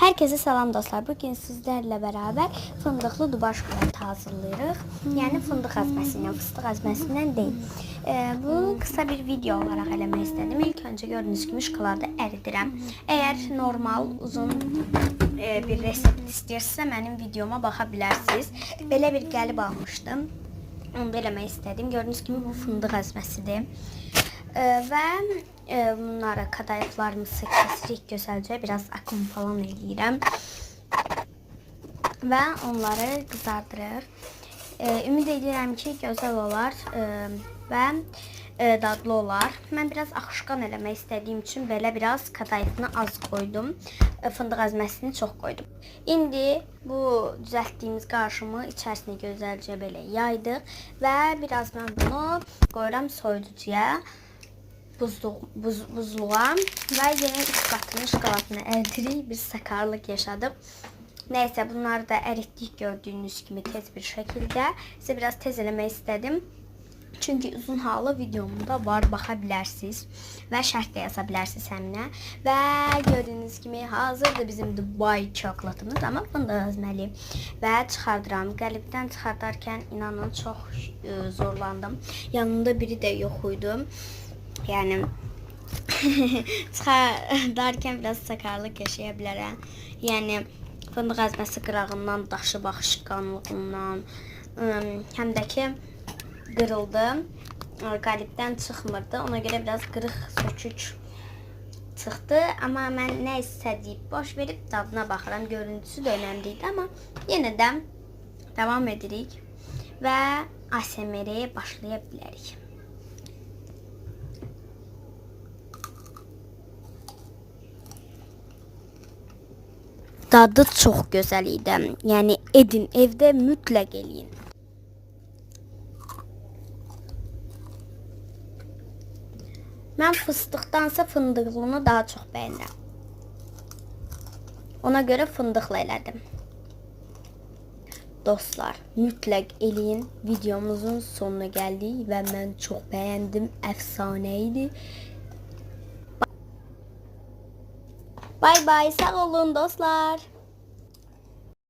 Herkese salam dostlar. Bugün sizlerle beraber fındıklı duba şokolatı hazırlayırıq. Yəni fındıq əzməsindən, fıstıq əzməsindən deyil. Bunu kısa bir video olarak eləmək istədim. İlk önce gördüğünüz kimi şokoladı əridirəm. Eğer normal uzun bir resept istəyirsinizsə mənim videoma baxa bilərsiniz. Belə bir qəlib almışdım. Onu da eləmək istədim. Gördüğünüz kimi bu fındıq əzməsidir. Və bunları kadayıflarımızı kesirik gözəlcə. Biraz akım falan eləyirəm. Və onları qızardırıq. Ümid edirəm ki, gözəl olar və dadlı olar. Mən biraz axışqan eləmək istədiyim üçün belə biraz kadayıfını az qoydum. Fındıq əzməsini çox qoydum. İndi bu düzəltdiyimiz qarışımı içərisinə gözəlcə belə yaydıq və biraz mən bunu qoyuram soyuducuya. Buzluğa və yenə üst qatını şokoladını əritirik. Bir sakarlıq yaşadım. Neyse bunları da əritdik gördüğünüz kimi tez bir şəkildə. Sizə biraz tez eləmək istədim. Çünkü uzun halı videomda var, baxa bilərsiniz və şərh də yaza bilərsiniz həminə. Və gördüyünüz kimi hazırdır bizim Dubai çikolatımız, amma fındıq əzməli. Və çıxardıram. Qəlibdən çıxardarkən inanın çox zorlandım. Yanında biri də yox idi. Yani çıxardarkən biraz sakarlıq yaşaya bilərəm. Yəni fındıq əzməsi qırağından, daşı baxışqanlığından, həm də ki qırıldı. Qəlibdən çıxmırdı. Ona görə biraz qırıq sökük çıxdı. Amma mən nə istədiyib boş verib dadına baxıram. Görüntüsü də önəmli idi, amma yenə də davam edirik və ASMR-ə başlaya bilərik. Dadı çox gözəl idi. Yəni edin, evdə mütləq eləyin. Mən fıstıqdansa fındıqlını daha çox bəyənirəm. Ona görə fındıqla elədim. Dostlar, mütləq eləyin. Videomuzun sonuna gəldik və mən çox bəyəndim. Əfsanə idi. Bay bay, sağ olun dostlar.